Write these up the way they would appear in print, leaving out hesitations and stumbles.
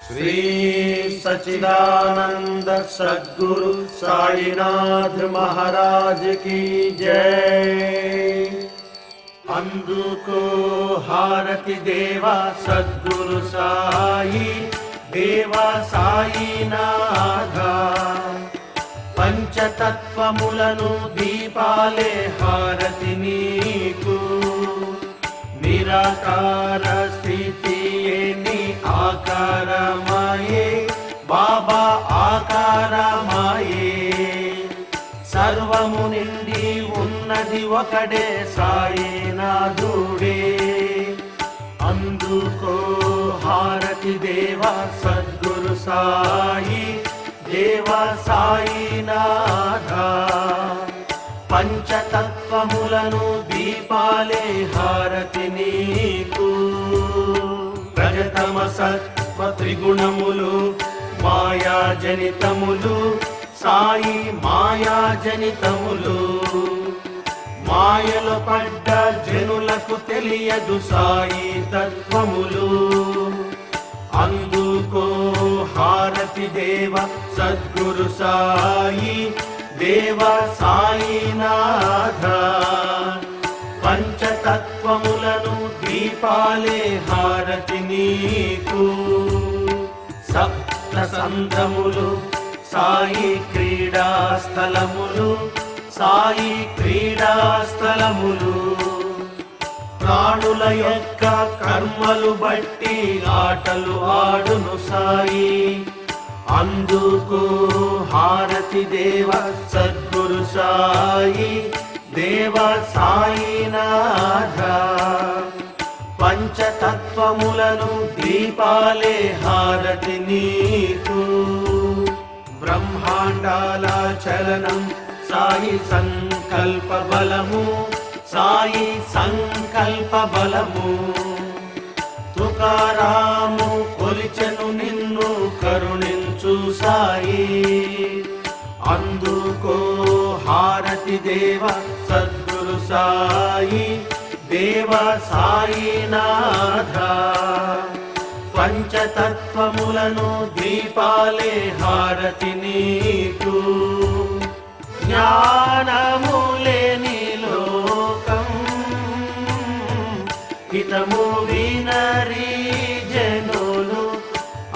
श्री सच्चिदानंद सद्गुरु साईनाथ महाराज की जय। अंदुको हारति देवा सद्गुरु साई देवा साईनाथ। पंचतत्वमुలను दीपाले हारति नीकु। निराकार स्थिति नी आकारमाये बाबा आकारमाये। सर्वमु निंडी ఉన్నది ఒకడే సాయినాథుడే। అందుకో హారతి దేవా సద్గురు సాయి దేవా సాయినాథ। పంచతత్వములను దీపాలే హారతి నీకు। రజతమ సత్వ త్రిగుణములు మాయాజనితములు సాయి మాయాజనితములు। మాయలో పడ్డ జనులకు తెలియదు సాయి తత్వములు। అందుకో హారతి దేవ సద్గురు సాయి దేవ సాయినాథ। పంచతత్వములను దీపాలే హారతి నీకు। సప్త సంధ్రములు సాయి క్రీడా స్థలములు సాయి క్రీడా స్థలములు। ప్రాణుల యొక్క కర్మలు బట్టి ఆటలు ఆడును సాయి। అందుకు హారతి దేవ సద్గురు సాయి దేవ సాయినాథ। పంచతత్వములను దీపాలే హారతి నీకు। బ్రహ్మాండాల చలనం సాయి సంకల్ప బలము సాయి సంకల్ప బలము। తుకారాము కొలిచెను నిన్ను కరుణించు సాయి। అందుకో హారతి దేవ సద్గురు సాయి దేవ సాయినాథ। పంచతత్వములను దీపాలే హారతి నీకు। జ్ఞానము లేని లోకం హితము వినరి జనులు।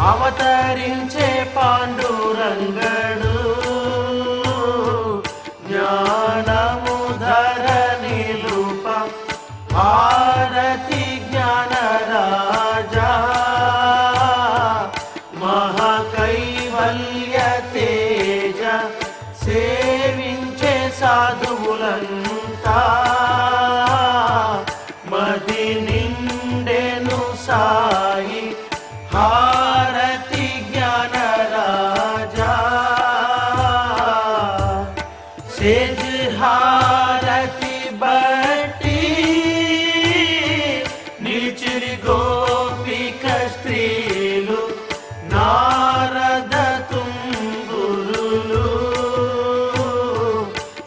అవతరించే పాండురంగడు జ్ఞానము ధరణి రూప। హారతి జ్ఞాన రాజా మహాకైవల్య తేజ। సేవించే సాధువులంతా మది నిండెను సాయి। హారతి జ్ఞాన రాజా సేజ్ హారతి బట్టి నిలిచిరి గోపిక స్త్రీలు నారద తుంగురులు।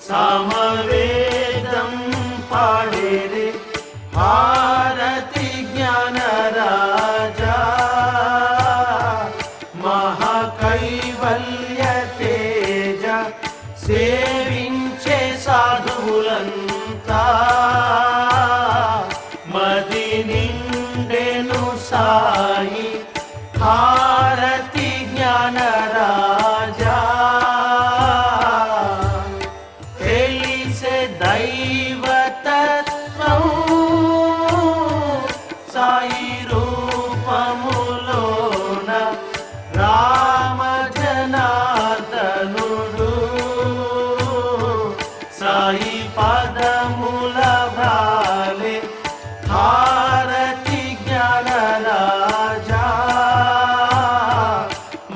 సామవేదం పాడేరే హారతి జ్ఞాన రాజా మహాకైవల్య తేజ। సేవించే సాధువులంతా మది నిండెను సాయి। హారతి జ్ఞాన రాజా తెలిసే దైవతత్వం సాయి రూపములోన రామ జనార్దనుడు। సాయి పదముల వ్రాలే హారతి జ్ఞాన రాజా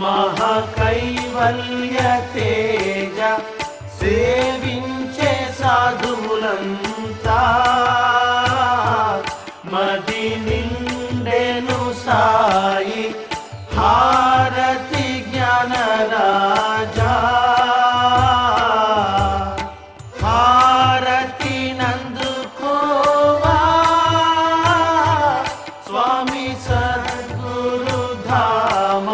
మహాకైవల్య తేజ। సేవించే సాధువులంతా మది నిండెను సాయి। హారతి జ్ఞాన రాజా హారతి నందుకోవా స్వామి సద్గురు ధామ।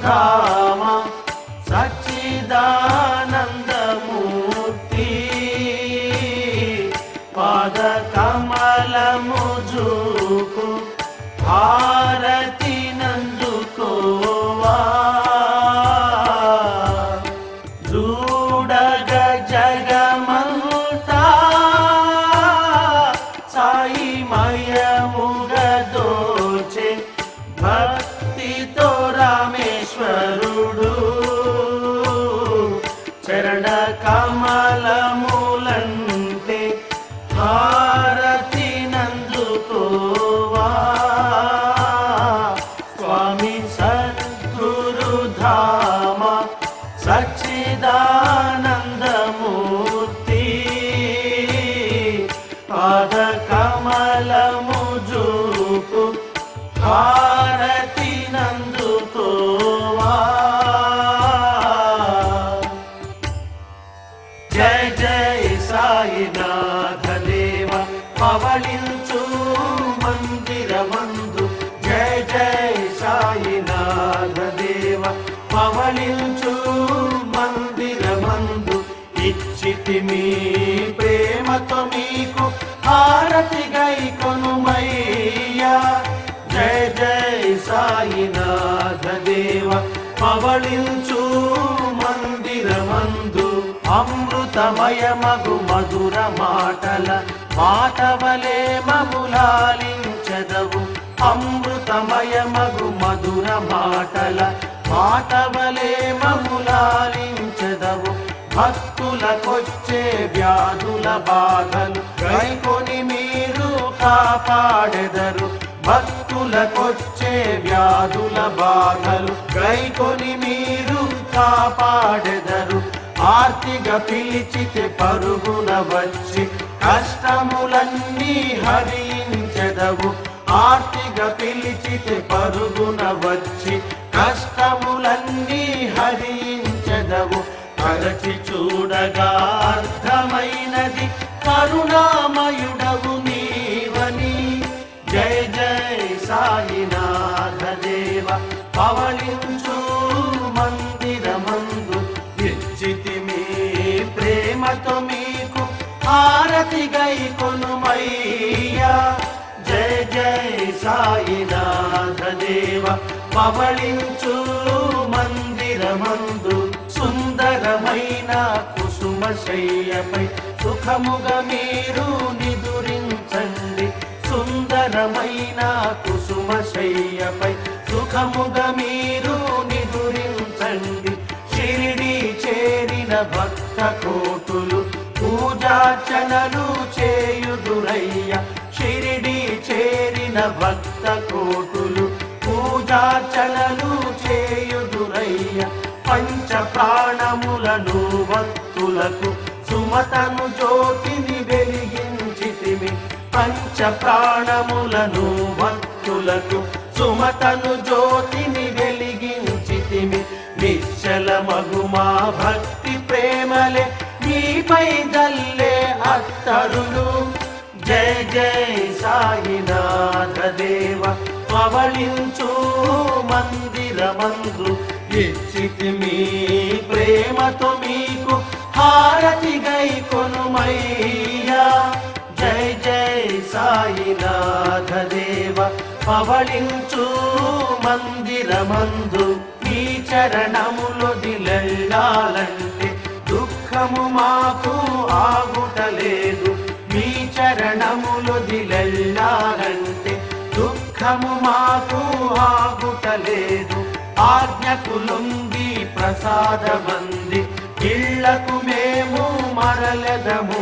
ధామ సచ్చిదానందమూర్తి పాద కమలము జూపు హారతి నందుకోవా చూడగ జగమంతా సాయి మయముగ దోచే భక్తితో రామేశ్వరుడు చరణ కమలములంటే హారతి నందుకోవా స్వామి సద్గురు ధామ సచ్చిదానందమూర్తి పాద కమలము జూపు హారతి నందుకోవా జయ జయ సాయినాథ దేవ పవళించు మందిరమందు జయ జయ సాయినాథ దేవ పవళించు మందిరమందు ఇచ్చితి మీ ప్రేమతో మీకు హారతి గైకొనుమయ్యా జయ జయ సాయినాథ దేవ పవళించు మందిరమందు అమృతమయమగు మధుర మాటల మాటవలే మములాలించదవు అమృతమయమగు మధుర మాటల మాటవలే మములాలించదవు భక్తులకొచ్చే వ్యాధుల బాధలు గైకొని మీరు కాపాడెదరు భక్తులకొచ్చే వ్యాధుల బాధలు గైకొని మీరు కాపాడెదరు ఆర్తిగా పిలిచితే పరుగున వచ్చి కష్టములన్నీ హరించెదవు ఆర్తిగా పిలిచితే పరుగున వచ్చి కష్టములన్నీ హరించెదవు తరచి చూడగా అర్థమైనది కరుణామయుడవు నీవని జయ జయ సాయినాథ దేవ పవళించు మందిరమందు ఇచ్చితి మీ ప్రేమతో మీకు హారతి గైకొనుమయ్యా జయ జయ సాయినాథ దేవ పవళించు మందిరమందు సుందరమైన కుసుమ శయ్యపై సుఖముగా మీరు నిదురించండి సుందరమైన కుసుమ శయ్యపై సుఖముగా మీరు నిదురించండి షిరిడి చేరిన భక్త కోటులు పూజార్చనలు చేయుదురయ్య షిరిడి చేరిన భక్త కోటులు పూజార్చనలు చేయుదురయ్య పంచ ప్రాణములను భక్తులకు సుమతను జ్యోతిని వెలిగించితిమి పంచ ప్రాణములను భక్తులకు సుమతను జ్యోతిని వెలిగించితిమి నిశ్చల మగుమా భక్తి ప్రేమలే నీపై జల్లే అత్తరులు జయ జయ సాయినాథ దేవ పవళించు మందిరమందు ఇచ్చితి మీ ప్రేమతో మీకు హారతి గైకొనుమయ్యా జయ జయ సాయినాథ దేవ పవళించు మందిరమందు ఈ చరణములొదిలెళ్ళాలంటే దుఃఖము మాకు ఆగుటలేదు మీ చరణములొదిలెళ్ళాలంటే దుఃఖము మాకు ఆగుటలేదు ఆజ్ఞకు లొంగి ప్రసాదమంది ఇళ్లకు మేము మరలెదము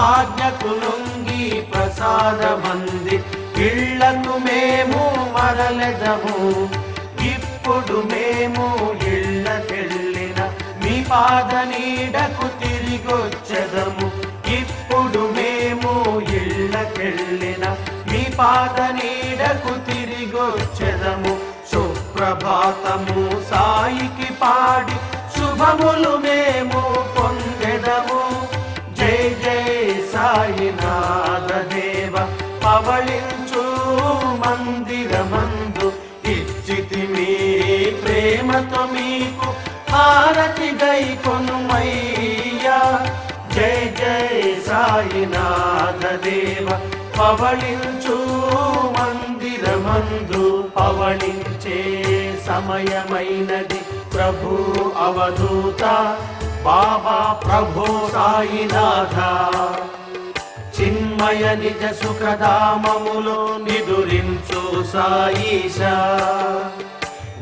ఆజ్ఞకు లొంగి ప్రసాదమంది ఇళ్లకు మేము మరలెదము ఇప్పుడు మేము ఇళ్ళకెళ్ళిన మీ పాద నీడకు తిరిగొచ్చెదము ఇప్పుడు మేము ఇళ్ళకెళ్ళిన మీ పాద నీడకు తిరిగొచ్చెదము సుప్రభాతము సాయికి పాడి శుభములు మేము పొందెదము జై జై సాయినాథ దేవ పవళించు మందిరమందు ఇచ్చితి మీ ప్రేమ ప్రేమతో మీకు హారతి గై కొనుమయ్యా. జై జై సాయినాథ దేవ పవళించు మందిరమందు పవళించే సమయమైనది ప్రభు అవధూత బాబా ప్రభు సాయినాథ. చిన్మయ నిజ సుఖధామములో నిదురించు సాయిషా.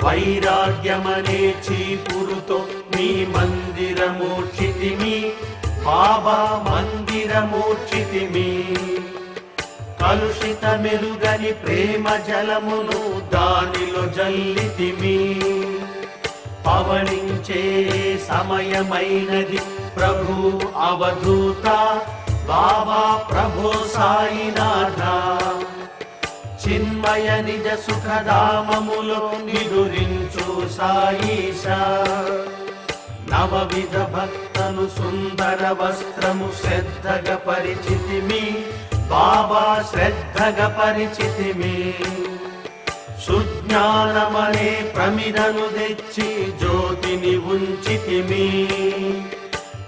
వైరాగ్యమనే చీపురుతో మీ మందిరమూర్చితిమి బాబా మందిరమూర్చితిమి. కలుషిత మెరుగని ప్రేమ జలమును దానిలో జల్లితిమి. పవళించే సమయమైనది ప్రభు అవధూత బాబా ప్రభు సాయినాథ. చిన్మయ నిజ సుఖధామములో నిదురించు సాయిషా. నవవిధ భక్తను సుందర వస్త్రము శ్రద్ధగా పరిచితిమి బాబా శ్రద్ధగా పరిచితిమి. సుజ్ఞానమనే ప్రమిదను తెచ్చి జ్యోతిని ఉంచితిమి.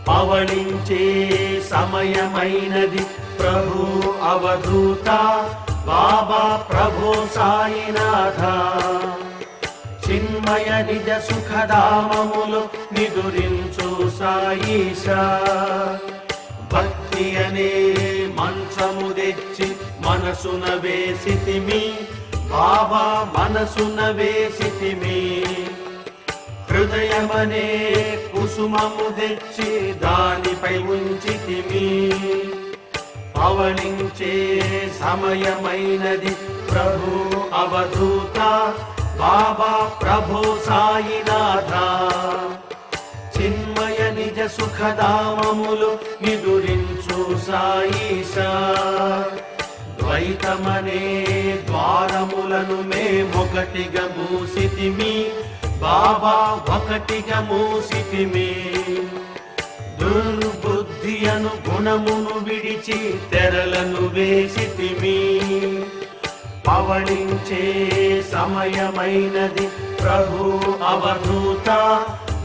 పవళించే సమయమైనది ప్రభు అవధూత బాబా ప్రభు సాయినాథ. చిన్మయ నిజ సుఖధామములో నిదురించు సాయిషా. భక్తి అనే మంచము తెచ్చి మనసున వేసితిమి బాబా మనసున వేసితిమి. హృదయమనే కుసుమము తెచ్చి దానిపై ఉంచితిమి. పవళించే సమయమైనది ప్రభు అవధూత బాబా ప్రభు సాయినాథ. చిన్మయ నిజ సుఖధామములు నిదురించు సాయిషా. ద్వైతమనే ద్వారములను మేమొకటిగా మూసితిమి బాబా ఒకటిగా మూసితిమి. దుర్బుద్ధి అను గుణమును విడిచి తెరలను వేసితిమి. పవళించే సమయమైనది ప్రభు అవధూత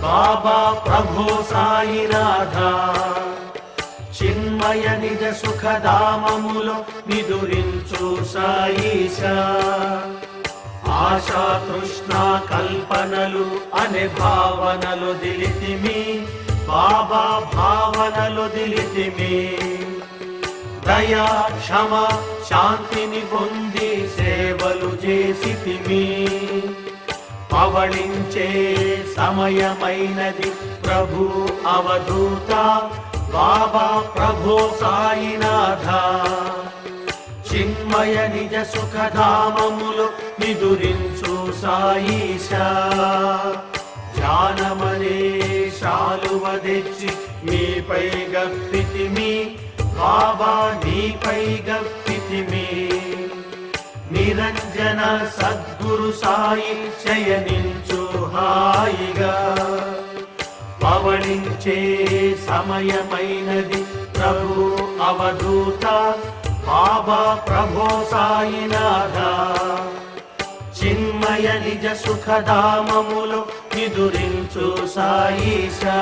బాబా ప్రభు సాయినాథ. చిన్మయ నిజ సుఖధామములో నిదురించు సాయిషా. ఆశా తృష్ణ కల్పనలు అనే భావనలు దిలితిమి బాబా భావనలు దిలితిమి. దయా క్షమ శాంతిని పొంది సేవలు చేసితిమి. పవళించే సమయమైనది ప్రభు అవధూత బాబా ప్రభు సాయినాథ. చిన్మయ నిజ సుఖధామములో నిదురించు సాయిషా. జ్ఞానమనే శాలువ తెచ్చి మీపై గప్పితిమి బాబా నీపై గప్పితిమి. నిరంజన సద్గురు సాయి శయనించు హాయిగా. పవళించే సమయమైనది ప్రభు అవధూత బాబా ప్రభు సాయినాథ. చిన్మయ నిజ సుఖధామములో నిదురించు సాయిషా.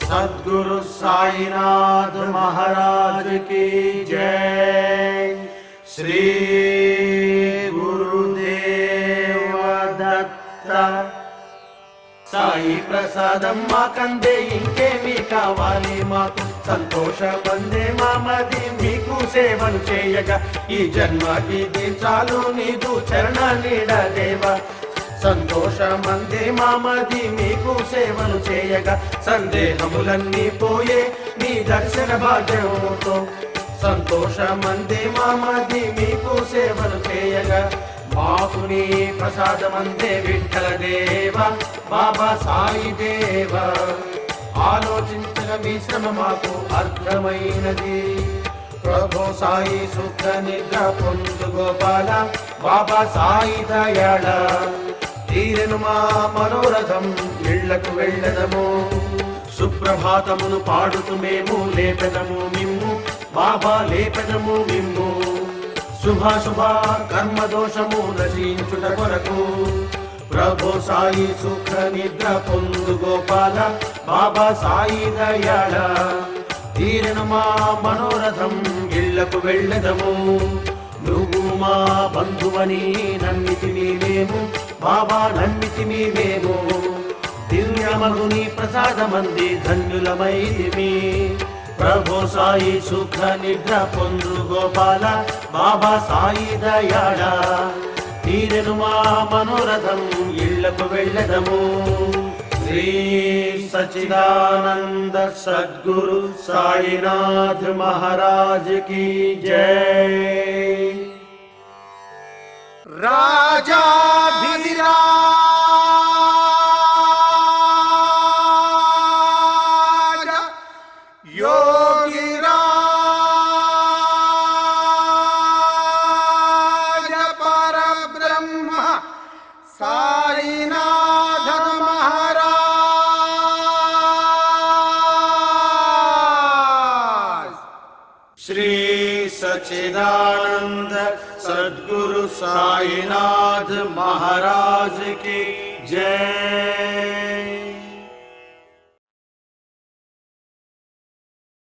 సద్గురు సాయినాథ్ మహారాజ్ की जय. శ్రీ గురుదేవ దత్త. సాయి ప్రసాదం మాకందే ఇంకేమీ కావాలి మాకు. సంతోషమందే మామది మీకు సేవలు చేయగా. ఈ జన్మకి చాలు నీదు చరణ నీడ దేవా. సంతోషమందే మామది మీకు సేవలు చేయగా. సందేహములన్నీ పోయే నీ దర్శన భాగ్యముతో. సంతోషమందే మామది మీకు సేవలు చేయగా. మాకు నీ ప్రసాదమందే విఠల దేవ బాబా సాయి దేవ. ఆలోచించగా మీ శ్రమ మాకు అర్థమైనది. ప్రభు సాయి సుఖ నిద్ర పొందు గోపాల బాబా సాయి దయాళ. తీరెను మా మనోరథం ఇళ్లకు వెళ్ళదము. సుప్రభాతమును పాడుతూ మేము లేపెదము మిమ్ము బాబా లేపెదము మిమ్ము. శుభాశుభ కర్మ దోషము నశించుట కొరకు ప్రభు సాయి సుఖ నిద్ర పొందు గోపాల బాబా సాయి దయాళ తీరను మా మనోరథం ఇళ్లకు వెళ్ళదము నువ్వు మా బంధువని నమ్మితిమి మేము బాబా నమ్మితిమి మేము దివ్యమగుని ప్రసాదమంది ధన్యులమైతిమి ప్రభు సాయి సుఖ నిద్ర పొందు గోపాల బాబా సాయి దయాళ తీరెను మా మనోరథం ఇళ్లకు వెళ్ళదము శ్రీ సచ్చిదానంద సద్గురు సాయినాథ్ మహారాజ్ की जय। राजाधिराज योगिराज परब्रह्म साईनाथ महाराज। श्री सच्चिदानंद सद्गुरु साईनाथ महाराज की जय।